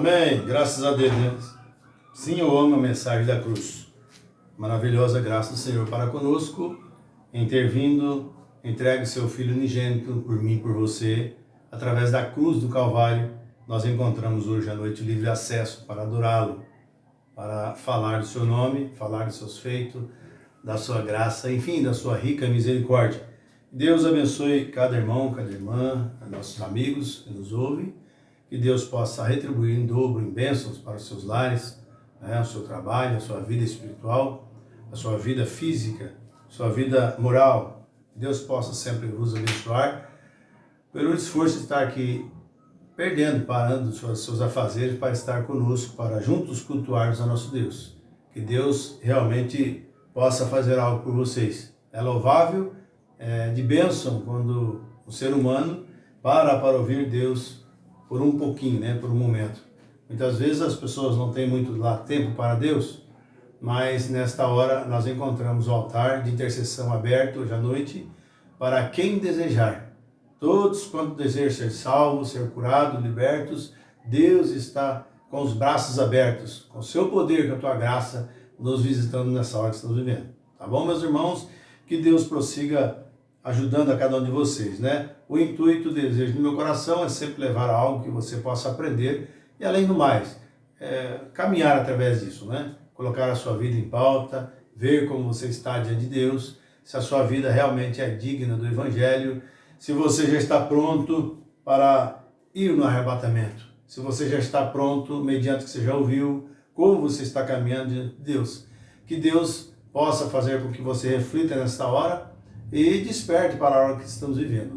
Amém. Graças a Deus. Sim, eu amo a mensagem da cruz. Maravilhosa graça do Senhor para conosco, intervindo, entregue seu Filho unigênito por mim, por você. Através da cruz do Calvário, nós encontramos hoje à noite livre acesso para adorá-lo, para falar do seu nome, falar dos seus feitos, da sua graça, enfim, da sua rica misericórdia. Deus abençoe cada irmão, cada irmã, nossos amigos que nos ouvem. Que Deus possa retribuir em dobro, em bênçãos para os seus lares, o seu trabalho, a sua vida espiritual, a sua vida física, a sua vida moral. Que Deus possa sempre vos abençoar pelo esforço de estar aqui perdendo, parando seus afazeres para estar conosco, para juntos cultuarmos a nosso Deus. Que Deus realmente possa fazer algo por vocês. É louvável, de bênção quando o ser humano para ouvir Deus por um pouquinho, por um momento. Muitas vezes as pessoas não têm muito tempo para Deus, mas nesta hora nós encontramos o altar de intercessão aberto hoje à noite para quem desejar. Todos quanto desejam ser salvos, ser curados, libertos, Deus está com os braços abertos, com o seu poder, com a tua graça, nos visitando nessa hora que estamos vivendo. Tá bom, meus irmãos? Que Deus prossiga ajudando a cada um de vocês, O intuito, o desejo do meu coração é sempre levar a algo que você possa aprender e, além do mais, caminhar através disso, Colocar a sua vida em pauta, ver como você está diante de Deus, se a sua vida realmente é digna do Evangelho, se você já está pronto para ir no arrebatamento, se você já está pronto, mediante o que você já ouviu, como você está caminhando diante de Deus. Que Deus possa fazer com que você reflita nesta hora e desperte para a hora que estamos vivendo,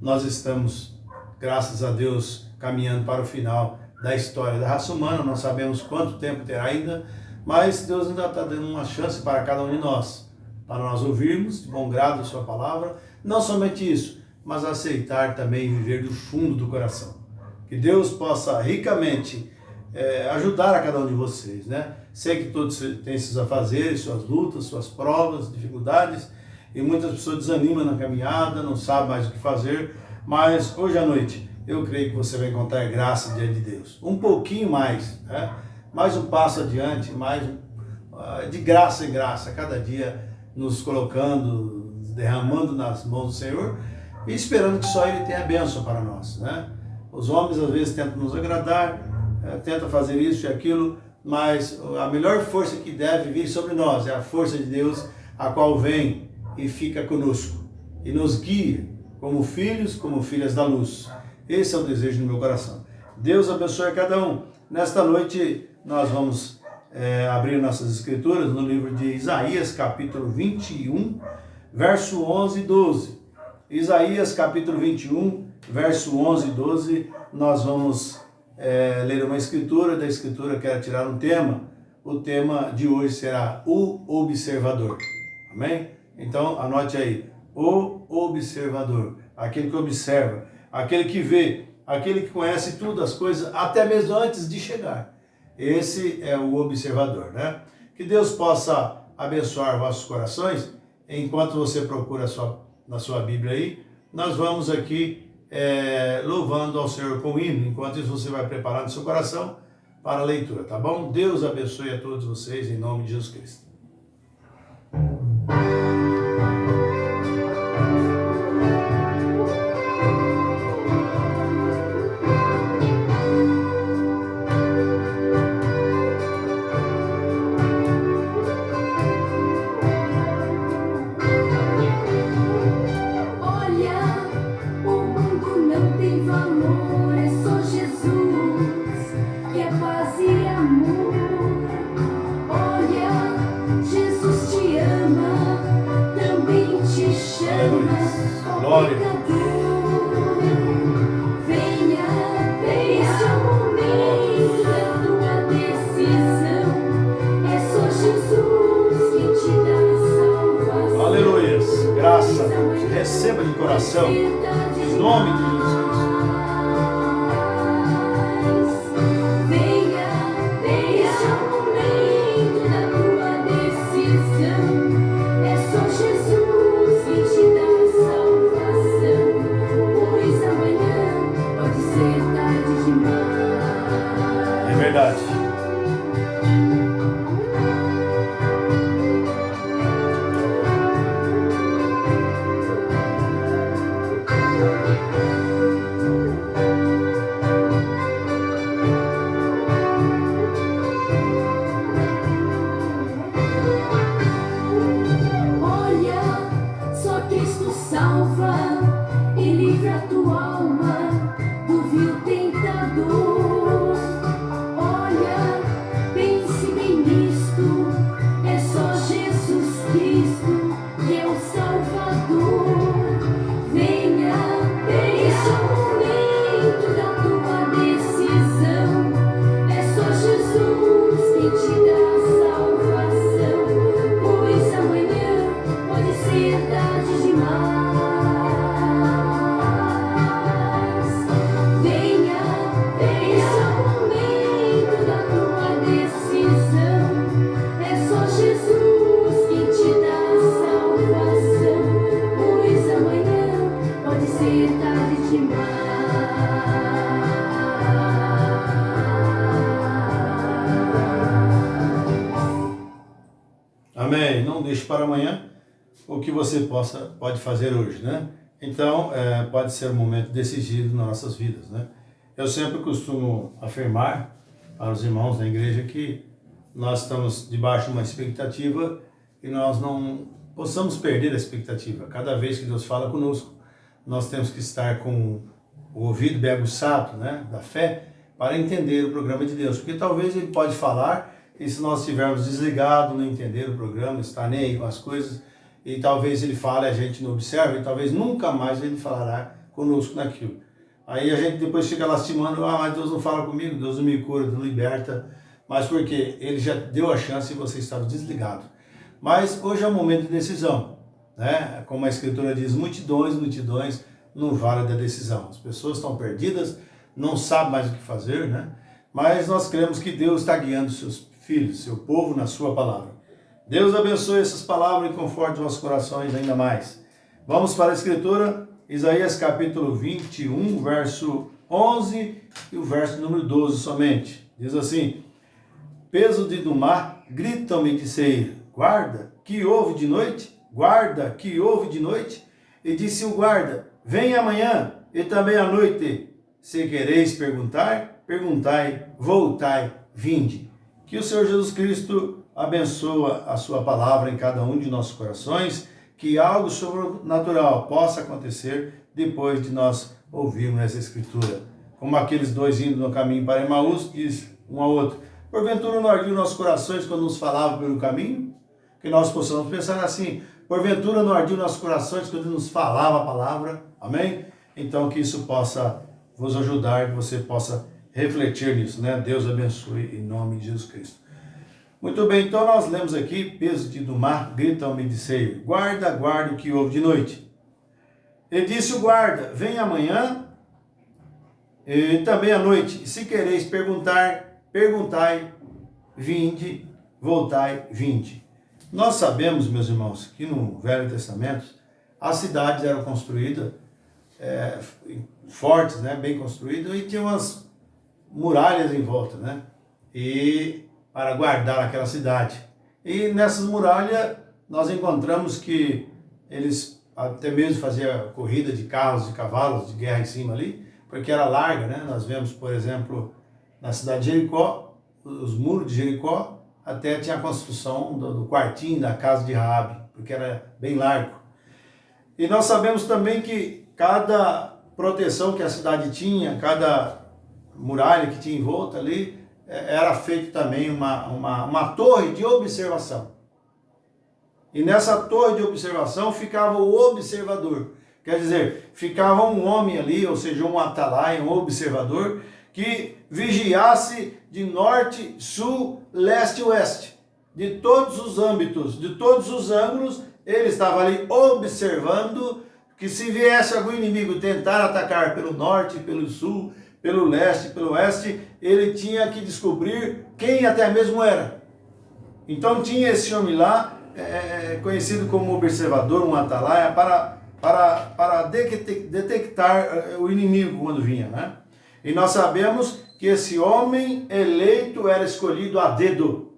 Nós estamos, graças a Deus, caminhando para o final da história da raça humana. Não sabemos quanto tempo terá ainda, mas Deus ainda está dando uma chance para cada um de nós, para nós ouvirmos de bom grado a sua palavra, não somente isso, mas aceitar também e viver do fundo do coração. Que Deus possa ricamente ajudar a cada um de vocês, Sei que todos têm seus afazeres, suas lutas, suas provas, dificuldades, e muitas pessoas desanimam na caminhada, não sabem mais o que fazer, mas hoje à noite eu creio que você vai encontrar graça diante de Deus. Um pouquinho mais, mais um passo adiante, mais de graça em graça, cada dia nos colocando, derramando nas mãos do Senhor e esperando que só Ele tenha bênção para nós, Os homens às vezes tentam nos agradar, tentam fazer isso e aquilo, mas a melhor força que deve vir sobre nós é a força de Deus, a qual vem e fica conosco e nos guia como filhos, como filhas da luz. Esse é o desejo do meu coração. Deus abençoe a cada um. Nesta noite nós vamos abrir nossas escrituras no livro de Isaías, capítulo 21, verso 11 e 12. Isaías, capítulo 21, verso 11 e 12, nós vamos ler uma escritura. Da escritura quero tirar um tema. O tema de hoje será o observador. Amém? Então, anote aí, o observador, aquele que observa, aquele que vê, aquele que conhece tudo, as coisas, até mesmo antes de chegar. Esse é o observador, Que Deus possa abençoar vossos corações. Enquanto você procura na sua Bíblia aí, nós vamos aqui louvando ao Senhor com hino. Enquanto isso, você vai preparando seu coração para a leitura, tá bom? Deus abençoe a todos vocês, em nome de Jesus Cristo. Glória. Venha, este é o momento da tua decisão. É só Jesus que te dá salvação. Aleluia. Graça. Receba de coração. Em nome de Jesus Cristo. amanhã, não deixe para amanhã o que você pode fazer hoje, né? Então, pode ser um momento decisivo nas nossas vidas, né? Eu sempre costumo afirmar para os irmãos da igreja que nós estamos debaixo de uma expectativa e nós não possamos perder a expectativa. Cada vez que Deus fala conosco, nós temos que estar com o ouvido bem aguçado, né, da fé, para entender o programa de Deus. Porque talvez Ele pode falar e se nós estivermos desligados, não entender o programa, estar nem aí com as coisas, e talvez Ele fale, a gente não observa, e talvez nunca mais Ele falará conosco naquilo. Aí a gente depois fica lastimando, mas Deus não fala comigo, Deus não me cura, não liberta, mas porque Ele já deu a chance e você estava desligado. Mas hoje é um momento de decisão, né? Como a Escritura diz, multidões no vale da decisão. As pessoas estão perdidas, não sabem mais o que fazer, né? Mas nós cremos que Deus está guiando seus filhos, seu povo na sua palavra. Deus abençoe essas palavras e conforte os nossos corações ainda mais. Vamos para a Escritura, Isaías capítulo 21, verso 11 e o verso número 12 somente. Diz assim: peso de Dumá, gritam-me de Seir, guarda, que houve de noite? Guarda, que houve de noite? E disse o guarda: vem amanhã e também à noite. Se quereis perguntar, perguntai, voltai, vinde. Que o Senhor Jesus Cristo abençoe a sua palavra em cada um de nossos corações, que algo sobrenatural possa acontecer depois de nós ouvirmos essa Escritura. Como aqueles dois indo no caminho para Emaús, diz um ao outro: porventura não ardiam nossos corações quando nos falavam pelo caminho? Que nós possamos pensar assim: porventura não ardiam nossos corações quando nos falava a palavra? Amém? Então que isso possa vos ajudar, que você possa refletir nisso, né? Deus abençoe em nome de Jesus Cristo. Muito bem, então nós lemos aqui: peso de Dumá, gritam-me de Seir, guarda, guarda o que houve de noite. E disse o guarda: vem amanhã e também à noite, e se quereis perguntar, perguntai, vinde, voltai, vinde. Nós sabemos, meus irmãos, que no Velho Testamento as cidades eram construídas fortes, né, bem construídas, e tinha umas muralhas em volta, né, e para guardar aquela cidade. E nessas muralhas nós encontramos que eles até mesmo faziam corrida de carros e cavalos de guerra em cima ali, porque era larga, né? Nós vemos, por exemplo, na cidade de Jericó, os muros de Jericó, até tinha a construção do quartinho da casa de Raabe, porque era bem largo. E nós sabemos também que cada proteção que a cidade tinha, cada muralha que tinha em volta ali, era feito também uma torre de observação. E nessa torre de observação ficava o observador. Quer dizer, ficava um homem ali, ou seja, um atalaia, um observador, que vigiasse de norte, sul, leste e oeste. De todos os âmbitos, de todos os ângulos, ele estava ali observando que se viesse algum inimigo tentar atacar pelo norte, pelo sul, pelo leste, pelo oeste, ele tinha que descobrir quem até mesmo era. Então tinha esse homem lá, conhecido como observador, um atalaia, para detectar o inimigo quando vinha, né? E nós sabemos que esse homem eleito era escolhido a dedo.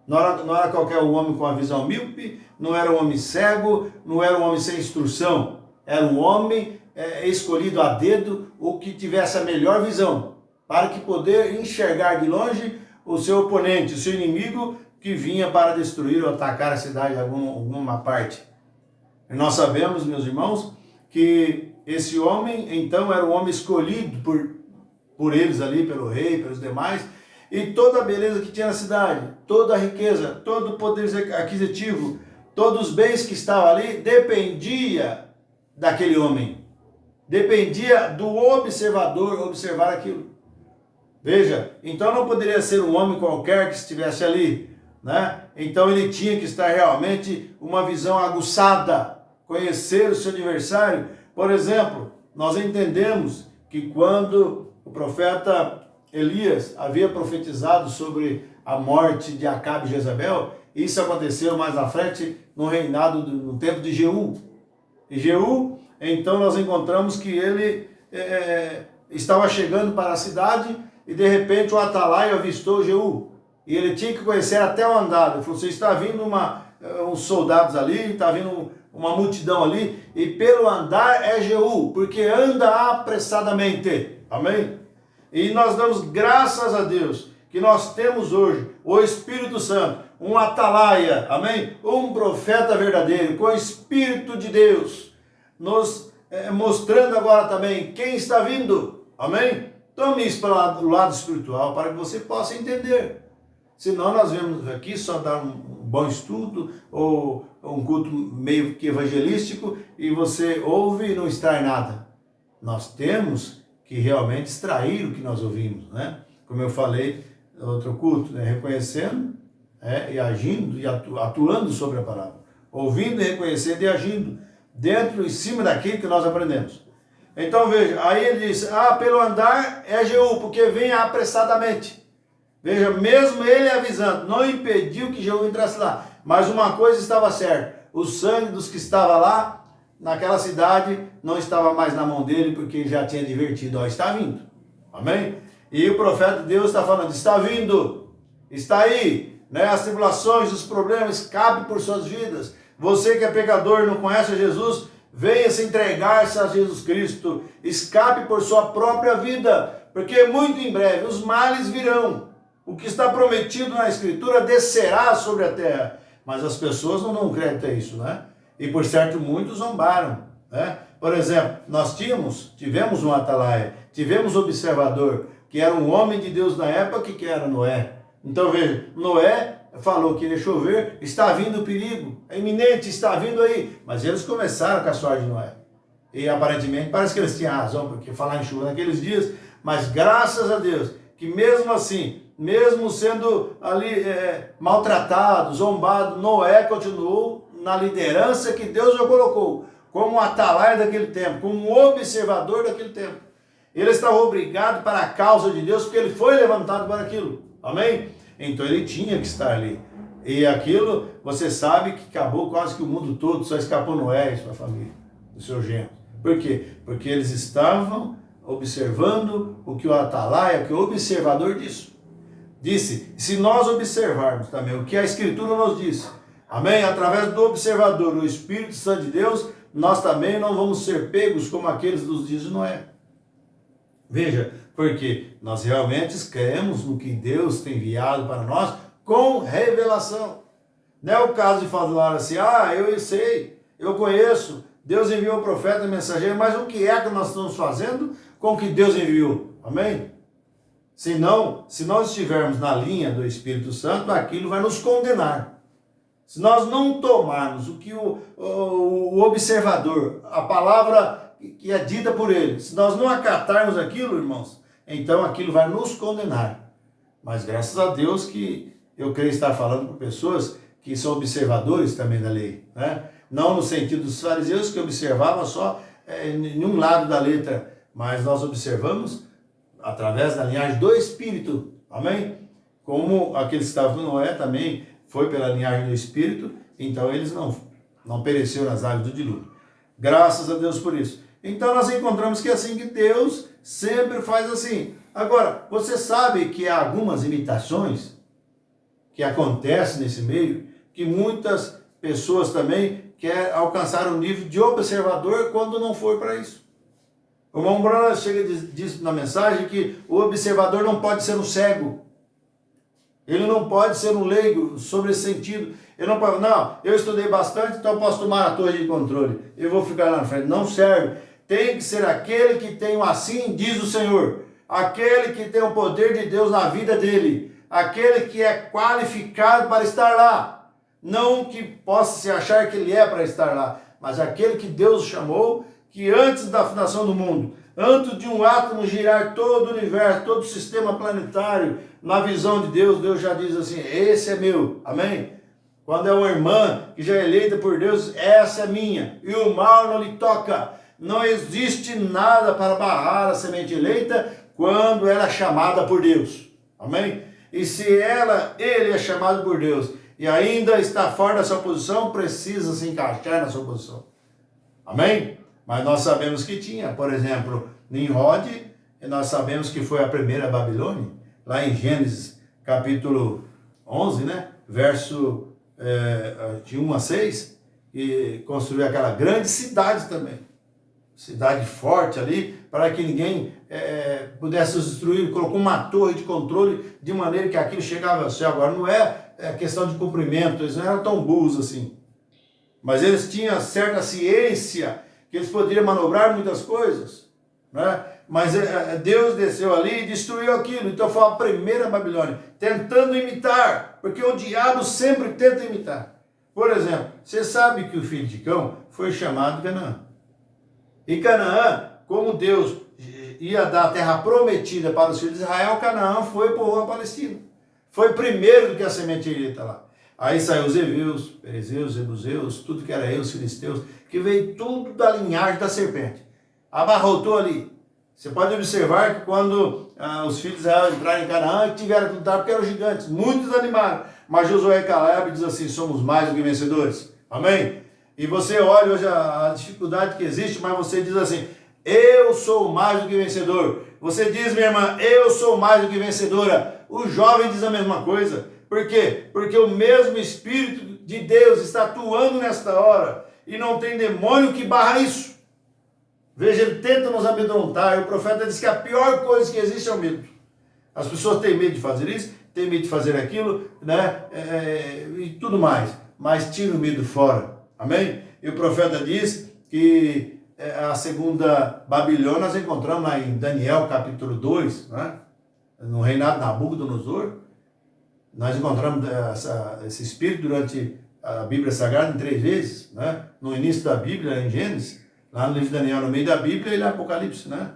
Não era qualquer homem com a visão míope, não era um homem cego, não era um homem sem instrução. Era um homem escolhido a dedo, ou que tivesse a melhor visão, para que poder enxergar de longe o seu oponente, o seu inimigo, que vinha para destruir ou atacar a cidade de alguma parte. E nós sabemos, meus irmãos, que esse homem, então, era um homem escolhido por eles ali, pelo rei, pelos demais, e toda a beleza que tinha na cidade, toda a riqueza, todo o poder aquisitivo, todos os bens que estavam ali, dependia daquele homem. Dependia do observador observar aquilo. Veja, então não poderia ser um homem qualquer que estivesse ali, né? Então ele tinha que estar realmente uma visão aguçada, conhecer o seu adversário. Por exemplo, nós entendemos que quando o profeta Elias havia profetizado sobre a morte de Acabe e Jezabel, isso aconteceu mais à frente no reinado, no tempo de Jeú. E Jeú, então nós encontramos que ele estava chegando para a cidade e de repente o atalaia avistou Jeú. e ele tinha que conhecer até o andar. Ele falou, você está vindo uns soldados ali, está vindo uma multidão ali, e pelo andar é Jeú, porque anda apressadamente. Amém? E nós damos graças a Deus que nós temos hoje o Espírito Santo, um atalaia, amém? Um profeta verdadeiro, com o Espírito de Deus, nos mostrando agora também quem está vindo, amém? Tome isso para o lado espiritual, para que você possa entender. Senão nós vemos aqui só dar um bom estudo, ou um culto meio que evangelístico, e você ouve e não extrai nada. Nós temos que realmente extrair o que nós ouvimos, né? Como eu falei no outro culto, né? Reconhecendo e agindo e atuando sobre a palavra. Ouvindo, reconhecendo e agindo dentro e cima daquilo que nós aprendemos. Então veja, aí ele diz, pelo andar é Jeú, porque vem apressadamente. Veja, mesmo ele avisando, não impediu que Jeú entrasse lá. Mas uma coisa estava certa, o sangue dos que estava lá, naquela cidade, não estava mais na mão dele, porque ele já tinha advertido, está vindo. Amém? E o profeta de Deus está falando, está vindo, está aí, né? As tribulações, os problemas, cabem por suas vidas. Você que é pecador, não conhece Jesus, venha se entregar-se a Jesus Cristo, escape por sua própria vida, porque muito em breve os males virão. O que está prometido na Escritura descerá sobre a terra, mas as pessoas não dão crédito a isso, né? E por certo muitos zombaram, né? Por exemplo, nós tivemos um atalaia, tivemos um observador, que era um homem de Deus na época, que era Noé. Então veja, Noé falou que iria chover, está vindo o perigo, é iminente, está vindo aí. Mas eles começaram com a sorte de Noé. E aparentemente parece que eles tinham razão, porque falar em chuva naqueles dias, mas graças a Deus, que mesmo assim, mesmo sendo ali maltratado, zombado, Noé continuou na liderança que Deus o colocou, como um atalaia daquele tempo, como um observador daquele tempo. Ele estava obrigado para a causa de Deus, porque ele foi levantado para aquilo. Amém? Então ele tinha que estar ali. E aquilo, você sabe que acabou quase que o mundo todo, só escapou Noé e sua família, o seu genro. Por quê? Porque eles estavam observando o que o atalaia, que o observador disse, se nós observarmos também o que a Escritura nos diz, amém? Através do observador, o Espírito Santo de Deus, nós também não vamos ser pegos como aqueles dos dias de Noé. Veja, porque nós realmente cremos no que Deus tem enviado para nós com revelação. Não é o caso de falar assim, eu sei, eu conheço, Deus enviou o profeta, o mensageiro, mas o que é que nós estamos fazendo com o que Deus enviou? Amém? Senão, se nós estivermos na linha do Espírito Santo, aquilo vai nos condenar. Se nós não tomarmos o que o observador, a palavra que é dita por ele, se nós não acatarmos aquilo, irmãos, então aquilo vai nos condenar. Mas graças a Deus que eu creio estar falando com pessoas que são observadores também da lei, né? Não no sentido dos fariseus que observavam só em um lado da letra, mas nós observamos através da linhagem do Espírito, amém? Como aqueles que estavam com Noé também foi pela linhagem do Espírito, então eles não pereceram nas águas do dilúvio. Graças a Deus por isso. Então nós encontramos que é assim que Deus sempre faz assim. Agora, você sabe que há algumas imitações que acontecem nesse meio, que muitas pessoas também querem alcançar um nível de observador quando não for para isso. O irmão Bruno chega e diz na mensagem que o observador não pode ser um cego. Ele não pode ser um leigo sobre esse sentido. Ele não pode, eu estudei bastante, então eu posso tomar a torre de controle. Eu vou ficar lá na frente. Não serve. Tem que ser aquele que tem o assim diz o Senhor. Aquele que tem o poder de Deus na vida dele. Aquele que é qualificado para estar lá. Não que possa se achar que ele é para estar lá, mas aquele que Deus chamou, que antes da fundação do mundo, antes de um átomo girar todo o universo, todo o sistema planetário, na visão de Deus, Deus já diz assim, esse é meu, amém? Quando é uma irmã que já é eleita por Deus, essa é minha, e o mal não lhe toca. Não existe nada para barrar a semente eleita quando ela é chamada por Deus, amém? E se ele é chamado por Deus e ainda está fora da sua posição, precisa se encaixar na sua posição, amém? Mas nós sabemos que tinha, por exemplo, Nimrod, e nós sabemos que foi a primeira Babilônia, lá em Gênesis, capítulo 11, né? Verso de 1 a 6, e construiu aquela grande cidade também. Cidade forte ali, para que ninguém pudesse destruir. Colocou uma torre de controle de maneira que aquilo chegava ao céu. Agora não é questão de cumprimento, eles não eram tão burros assim. Mas eles tinham certa ciência que eles poderiam manobrar muitas coisas, né? Mas Deus desceu ali e destruiu aquilo. Então foi a primeira Babilônia, tentando imitar, porque o diabo sempre tenta imitar. Por exemplo, você sabe que o filho de Cão foi chamado Canaã. E Canaã, como Deus ia dar a terra prometida para os filhos de Israel, Canaã foi povo a Palestina. Foi primeiro do que a semente iria estar lá. Aí saiu os heveus, perezeus, jebuseus, tudo que era os filisteus, que veio tudo da linhagem da serpente. Abarrotou ali. Você pode observar que quando os filhos de Israel entraram em Canaã, tiveram que lutar porque eram gigantes. Muitos animaram. Mas Josué e Caleb diz assim, somos mais do que vencedores. Amém? E você olha hoje a dificuldade que existe, mas você diz assim, eu sou mais do que vencedor. Você diz, minha irmã, eu sou mais do que vencedora. O jovem diz a mesma coisa. Por quê? Porque o mesmo Espírito de Deus está atuando nesta hora. E não tem demônio que barra isso. Veja, ele tenta nos amedrontar. E o profeta diz que a pior coisa que existe é o medo. As pessoas têm medo de fazer isso, têm medo de fazer aquilo, né? E tudo mais. Mas tira o medo fora. Amém? E o profeta diz que a segunda Babilônia nós encontramos lá em Daniel capítulo 2, né? No reinado de Nabucodonosor. Nós encontramos esse espírito durante a Bíblia Sagrada em 3 vezes, né? No início da Bíblia, em Gênesis, lá no livro de Daniel, no meio da Bíblia, e lá em Apocalipse, né?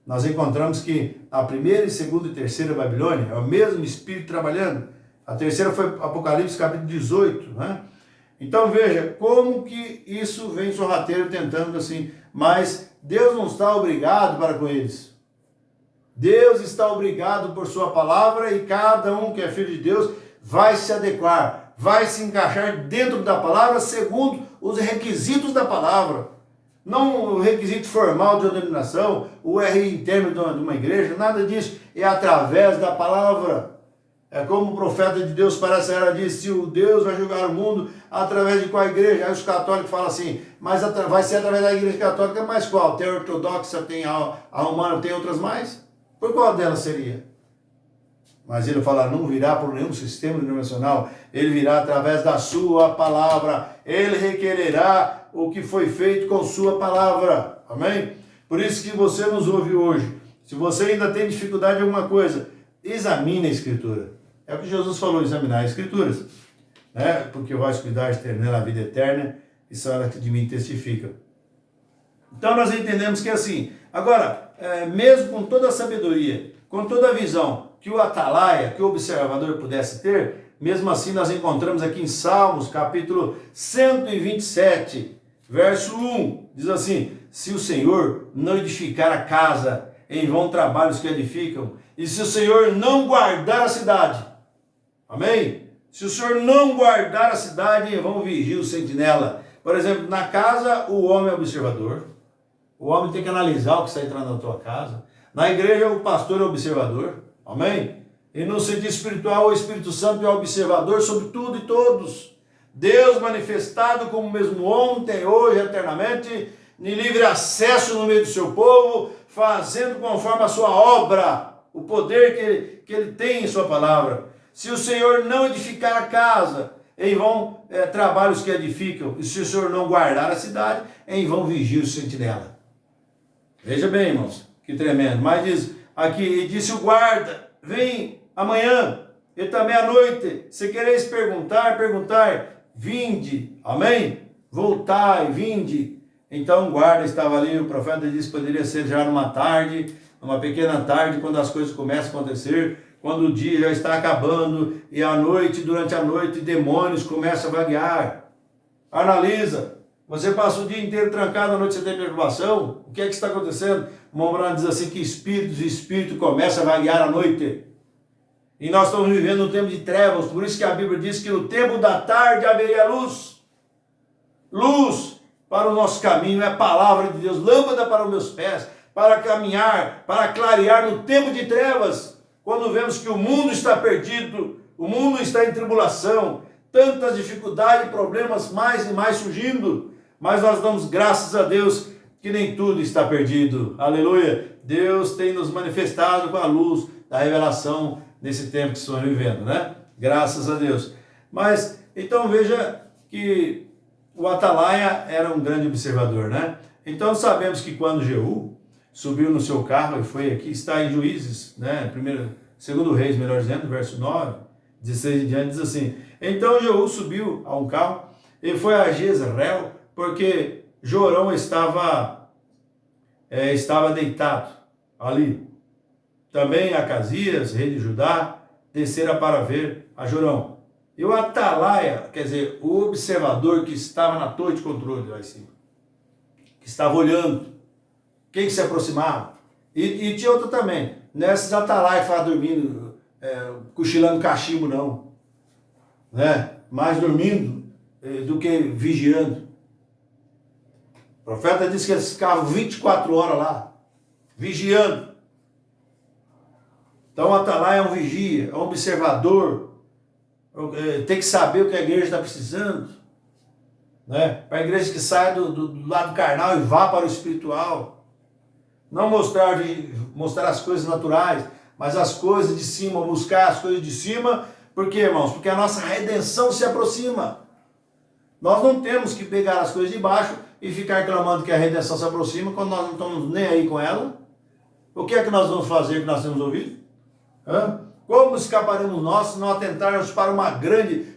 Nós encontramos que a primeira, segunda e terceira Babilônia é o mesmo espírito trabalhando. A terceira foi Apocalipse capítulo 18, né? Então veja, como que isso vem sorrateiro tentando assim, mas Deus não está obrigado para com eles. Deus está obrigado por sua palavra e cada um que é filho de Deus vai se adequar, vai se encaixar dentro da palavra segundo os requisitos da palavra. Não o requisito formal de denominação, o RI interno de uma igreja, nada disso. É através da palavra. É como o profeta de Deus para essa era disse, se o Deus vai julgar o mundo, através de qual igreja? Aí os católicos falam assim, mas vai ser através da igreja católica, mas qual? Tem a ortodoxa, tem a romana, tem outras mais? Por qual delas seria? Mas ele fala, não virá por nenhum sistema denominacional, ele virá através da sua palavra, ele requererá o que foi feito com sua palavra, amém? Por isso que você nos ouve hoje, se você ainda tem dificuldade em alguma coisa, examine a Escritura. É o que Jesus falou, examinar as Escrituras, né? Porque vós cuidar de ter nela a vida eterna, e são elas que de mim testificam. Então nós entendemos que é assim. Agora, mesmo com toda a sabedoria, com toda a visão que o atalaia, que o observador pudesse ter, mesmo assim nós encontramos aqui em Salmos, capítulo 127, verso 1, diz assim, se o Senhor não edificar a casa, em vão trabalhos que edificam, e se o Senhor não guardar a cidade, amém? Se o Senhor não guardar a cidade, em vão vigia o sentinela. Por exemplo, na casa o homem é observador, o homem tem que analisar o que está entrando na tua casa. Na igreja o pastor é observador, amém? E no sentido espiritual o Espírito Santo é observador sobre tudo e todos. Deus manifestado como o mesmo ontem, hoje, eternamente, em livre acesso no meio do seu povo, fazendo conforme a sua obra, o poder que ele tem em sua palavra. Se o Senhor não edificar a casa, em vão trabalhos que edificam. E se o Senhor não guardar a cidade, em vão vigia o sentinela. Veja bem, irmãos, que tremendo. Mas diz aqui, e disse o guarda, vem amanhã, e também à noite, se quereis perguntar, vinde, amém? Voltai, vinde. Então o guarda estava ali, o profeta disse que poderia ser já numa tarde, numa pequena tarde, quando as coisas começam a acontecer, quando o dia já está acabando, e à noite, durante a noite, demônios começam a vaguear. Analisa, você passa o dia inteiro trancado, à noite você tem perturbação, o que é que está acontecendo? O Mormon diz assim, que espírito começa a vaguear à noite. E nós estamos vivendo um tempo de trevas, por isso que a Bíblia diz que no tempo da tarde haveria luz. Luz para o nosso caminho, é a palavra de Deus, lâmpada para os meus pés, para caminhar, para clarear no tempo de trevas, quando vemos que o mundo está perdido, O mundo está em tribulação, tantas dificuldades e problemas mais e mais surgindo, mas nós damos graças a Deus que nem tudo está perdido. Aleluia! Deus tem nos manifestado com a luz da revelação nesse tempo que estamos vivendo, né? Graças a Deus. Mas, então veja que o Atalaia era um grande observador, né? Então sabemos que quando Jeú subiu no seu carro, e foi aqui, está em Juízes, né? Segundo Reis, melhor dizendo, verso 9, 16 em diante, diz assim: então Jeú subiu a um carro e foi a Jezreel, porque Jorão estava deitado ali. Também Acasias, rei de Judá, descera para ver a Jorão. E o Atalaia, quer dizer, o observador que estava na torre de controle lá em cima, que estava olhando quem que se aproximava. E tinha outro também, nesses Atalaia que estava dormindo, cochilando cachimbo não, né? Mais dormindo do que vigiando. O profeta disse que eles ficavam 24 horas lá, vigiando. Então o Atalaia é um vigia, é um observador, tem que saber o que a igreja está precisando, né? Para a igreja que sai do lado carnal e vá para o espiritual. Não mostrar as coisas naturais, mas as coisas de cima, buscar as coisas de cima. Por quê, irmãos? Porque a nossa redenção se aproxima. Nós não temos que pegar as coisas de baixo e ficar clamando que a redenção se aproxima quando nós não estamos nem aí com ela. O que é que nós vamos fazer que nós temos ouvido? Como escaparemos nós se não atentarmos para uma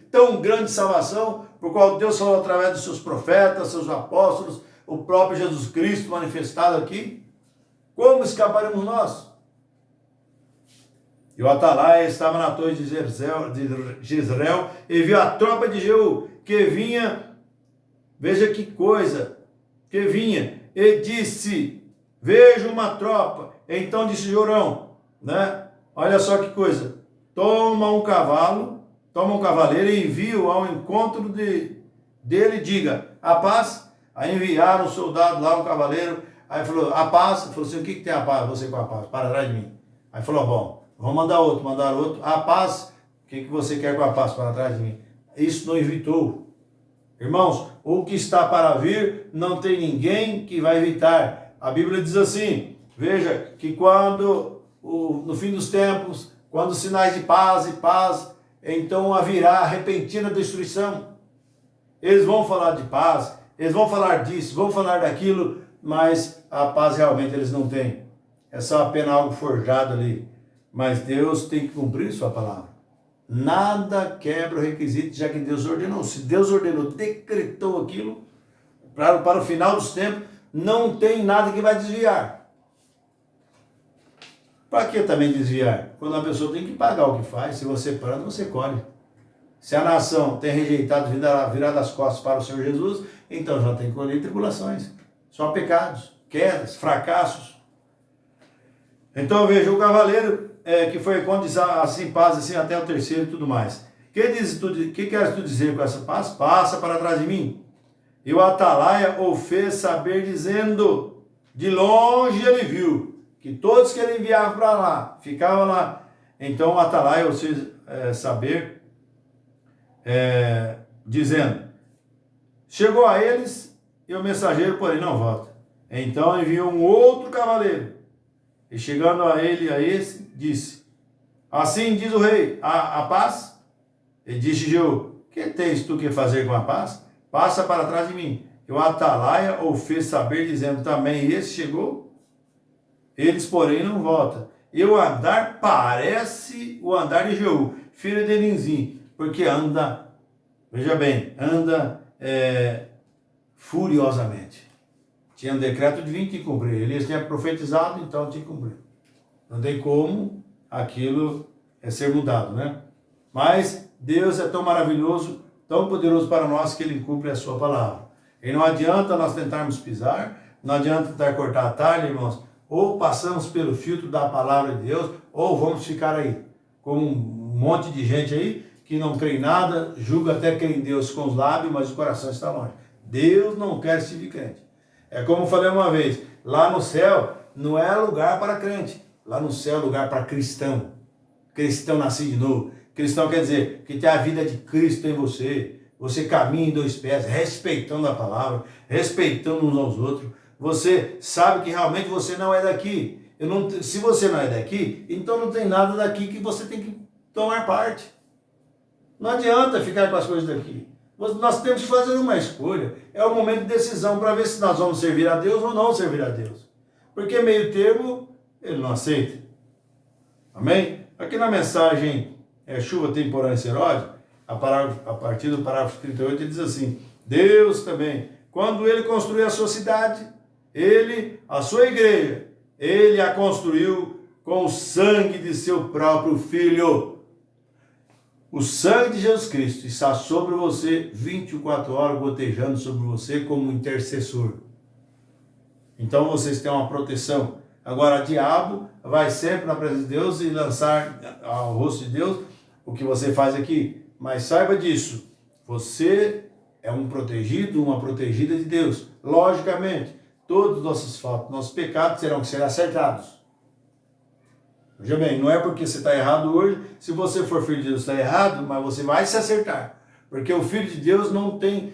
tão grande salvação, por qual Deus falou através dos seus profetas, seus apóstolos, o próprio Jesus Cristo manifestado aqui? Como escaparemos nós? E o Atalaia estava na torre de Jezreel e viu a tropa de Jeú que vinha, veja que coisa, que vinha, e disse: vejo uma tropa. Então disse Jorão, né? Olha só que coisa, toma um cavaleiro e envia-o ao encontro dele e diga: a paz. Aí enviaram um soldado lá, um cavaleiro, aí falou: a paz. Falou assim: o que tem a paz? Você com a paz? Para atrás de mim. Aí falou: bom, vamos mandar outro, mandaram outro. A paz, o que você quer com a paz? Para trás de mim. Isso não evitou. Irmãos, o que está para vir, não tem ninguém que vai evitar. A Bíblia diz assim, veja, que quando, no fim dos tempos, quando os sinais de paz, então haverá repentina destruição. Eles vão falar de paz, eles vão falar disso, vão falar daquilo, mas a paz realmente eles não têm. É só apenas algo forjado ali. Mas Deus tem que cumprir sua palavra. Nada quebra o requisito, já que Deus ordenou. Se Deus ordenou, decretou aquilo, para o final dos tempos, não tem nada que vai desviar. Para que também desviar? Quando a pessoa tem que pagar o que faz, se você planta, você colhe. Se a nação tem rejeitado, virado as costas para o Senhor Jesus, então já tem que colher tribulações. Só pecados, quedas, fracassos. Então veja, o cavaleiro que foi quando diz assim, paz, assim até o terceiro e tudo mais. Que queres tu dizer com essa paz? Passa para trás de mim. E o Atalaia o fez saber, dizendo, de longe ele viu, que todos que ele enviava para lá, ficavam lá. Então o Atalaia o fez saber, dizendo, chegou a eles, e o mensageiro, porém, não volta. Então enviou um outro cavaleiro, e chegando a ele, a esse, disse, assim diz o rei, a paz? E disse Jeú, que tens tu que fazer com a paz? Passa para trás de mim. E o Atalaia o fez saber, dizendo, também esse chegou? Eles, porém, não voltam. E o andar parece o andar de Jeú, filho de Ninzim, porque anda, veja bem, anda furiosamente. Tinha um decreto de vir que cumprir. Elias tinha profetizado, então tinha que cumprir. Não tem como aquilo ser mudado, né? Mas Deus é tão maravilhoso, tão poderoso para nós, que Ele cumpre a sua palavra. E não adianta nós tentarmos pisar, não adianta tentar cortar atalho, irmãos. Ou passamos pelo filtro da palavra de Deus, ou vamos ficar aí, como um monte de gente aí, que não crê em nada, julga até crer em Deus com os lábios, mas o coração está longe. Deus não quer esse tipo de crente. É como eu falei uma vez, lá no céu não é lugar para crente, lá no céu é lugar para cristão. Cristão nascido de novo, Cristão quer dizer que tem a vida de Cristo em você. Você caminha em 2 pés, respeitando a palavra, respeitando uns aos outros. Você sabe que realmente você não é daqui. Se você não é daqui, então não tem nada daqui que você tem que tomar parte. Não adianta ficar com as coisas daqui. Nós temos que fazer uma escolha. É o momento de decisão para ver se nós vamos servir a Deus ou não servir a Deus. Porque meio termo, ele não aceita. Amém? Aqui na mensagem Chuva Temporânea Serode, a partir do parágrafo 38, ele diz assim: Deus também, quando ele construiu a sua cidade, a sua igreja, ele a construiu com o sangue de seu próprio Filho. O sangue de Jesus Cristo está sobre você 24 horas, gotejando sobre você como intercessor. Então vocês têm uma proteção. Agora, o diabo vai sempre na presença de Deus e lançar ao rosto de Deus o que você faz aqui. Mas saiba disso, você é um protegido, uma protegida de Deus. Logicamente, todos os nossos faltas, nossos pecados terão que ser acertados. Veja bem, não é porque você está errado hoje, se você for filho de Deus está errado, mas você vai se acertar. Porque o filho de Deus não tem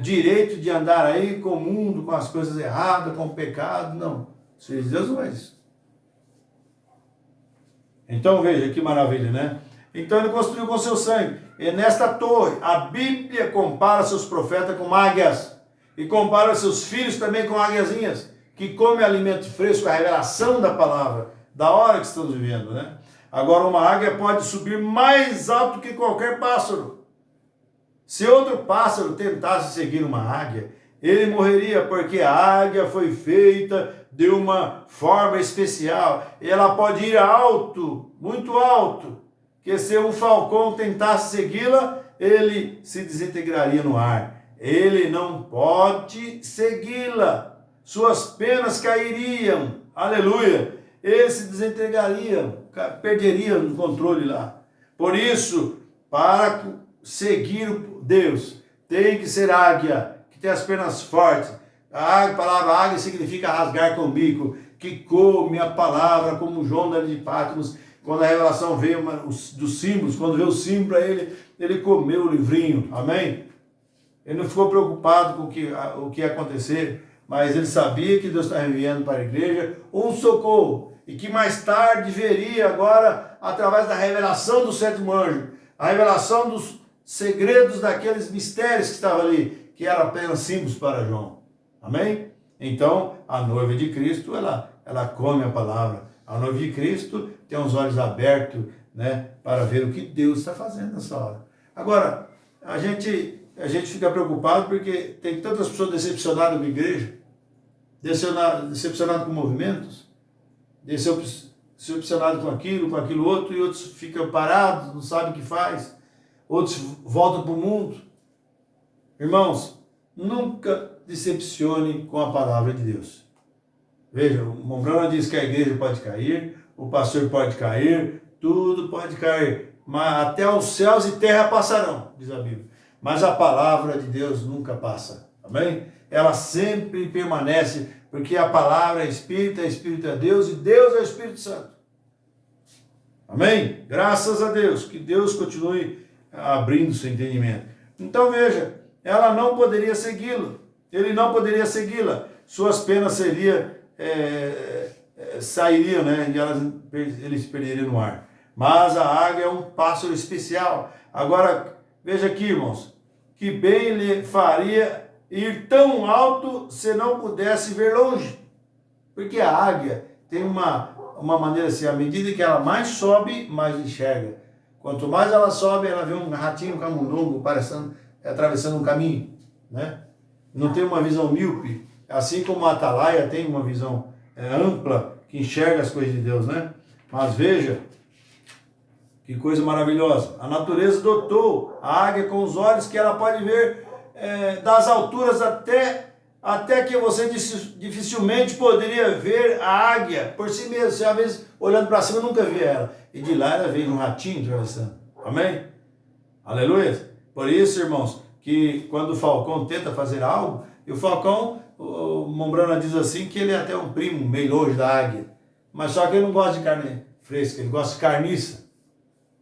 direito de andar aí com o mundo, com as coisas erradas, com o pecado, não. O filho de Deus não é isso. Então veja que maravilha, né? Então ele construiu com seu sangue. E nesta torre, a Bíblia compara seus profetas com águias. E compara seus filhos também com águiazinhas, que comem alimento fresco, a revelação da palavra, da hora que estamos vivendo, né? Agora, uma águia pode subir mais alto que qualquer pássaro. Se outro pássaro tentasse seguir uma águia, ele morreria, porque a águia foi feita de uma forma especial. Ela pode ir alto, muito alto, que se um falcão tentasse segui-la, ele se desintegraria no ar. Ele não pode segui-la. Suas penas cairiam. Aleluia. Ele se desintegraria, perderia o controle lá. Por isso, para seguir Deus, tem que ser águia, que tem as penas fortes. A palavra águia significa rasgar com o bico, que come a palavra como João de Patmos. Quando a revelação veio dos símbolos, quando veio o símbolo para ele, ele comeu o livrinho. Amém? Ele não ficou preocupado com o que ia acontecer, mas ele sabia que Deus estava enviando para a igreja um socorro, e que mais tarde veria agora, através da revelação do 7º anjo, a revelação dos segredos daqueles mistérios que estavam ali, que eram apenas símbolos para João. Amém? Então, a noiva de Cristo, ela come a palavra. A noiva de Cristo tem os olhos abertos, né, para ver o que Deus está fazendo nessa hora. Agora, a gente fica preocupado porque tem tantas pessoas decepcionadas com a igreja, decepcionadas com movimentos, decepcionados com aquilo outro, e outros ficam parados, não sabem o que faz, outros voltam para o mundo. Irmãos, nunca decepcione com a palavra de Deus. Veja, o Mombrana diz que a igreja pode cair, o pastor pode cair, tudo pode cair, mas até os céus e terra passarão, diz a Bíblia. Mas a palavra de Deus nunca passa, amém? Ela sempre permanece, porque a palavra é Espírito é Deus, e Deus é o Espírito Santo. Amém? Graças a Deus, que Deus continue abrindo seu entendimento. Então veja, ela não poderia segui-lo, ele não poderia segui-la, suas penas sairiam, né? E eles se perderiam no ar. Mas a águia é um pássaro especial. Agora, veja aqui, irmãos, que bem lhe faria ir tão alto se não pudesse ver longe. Porque a águia tem uma maneira assim, à medida que ela mais sobe, mais enxerga. Quanto mais ela sobe, ela vê um ratinho, um camundongo atravessando um caminho, né? Não tem uma visão míope, assim como a atalaia tem uma visão ampla, que enxerga as coisas de Deus, né? Mas veja, que coisa maravilhosa. A natureza dotou a águia com os olhos que ela pode ver das alturas até que você dificilmente poderia ver a águia por si mesmo. Você, às vezes, olhando para cima, nunca vê ela. E de lá ela veio um ratinho atravessando. Amém? Aleluia? Por isso, irmãos, que quando o falcão tenta fazer algo, e o falcão, o Mombrana diz assim, que ele é até um primo meio longe da águia. Mas só que ele não gosta de carne fresca, ele gosta de carniça.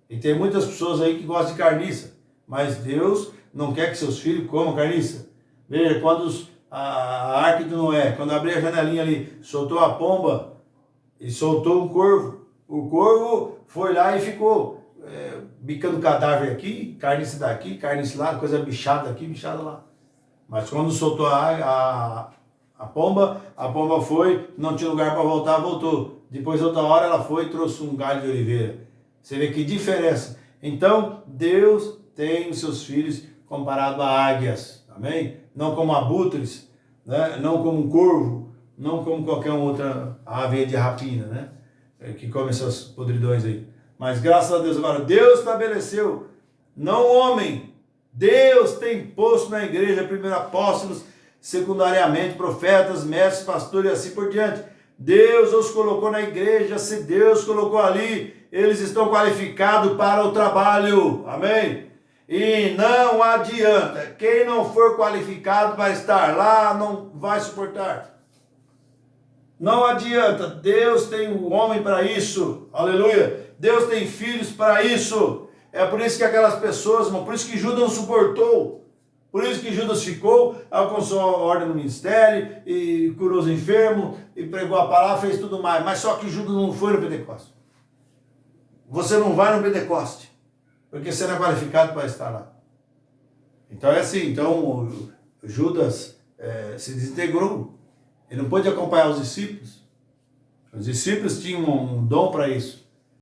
E tem muitas pessoas aí que gostam de carniça, mas Deus não quer que seus filhos comam carniça. Veja, quando a arca de Noé, quando abriu a janelinha ali, soltou a pomba e soltou um corvo. O corvo foi lá e ficou bicando cadáver aqui, carniça daqui, carniça lá, coisa bichada aqui, bichada lá. Mas quando soltou a pomba foi, não tinha lugar para voltar, voltou. Depois, outra hora, ela foi e trouxe um galho de oliveira. Você vê que diferença. Então, Deus tem os seus filhos comparado a águias, amém? Não como abutres, né? Não como um corvo, não como qualquer outra ave de rapina, né? Que come essas podridões aí. Mas graças a Deus, agora, Deus estabeleceu, não o homem. Deus tem posto na igreja, primeiro apóstolos, secundariamente profetas, mestres, pastores e assim por diante. Deus os colocou na igreja, se Deus colocou ali, eles estão qualificados para o trabalho, amém? E não adianta, quem não for qualificado para estar lá, não vai suportar. Não adianta, Deus tem um homem para isso, aleluia, Deus tem filhos para isso. É por isso que aquelas pessoas, irmão, por isso que Judas não suportou, por isso que Judas ficou, alcançou a ordem no ministério, e curou os enfermos, e pregou a palavra, fez tudo mais, mas só que Judas não foi no Pentecostes. Você não vai no Pentecostes, porque você não é qualificado para estar lá. Então é assim, então Judas se desintegrou, ele não pôde acompanhar os discípulos. Os discípulos tinham um dom para isso.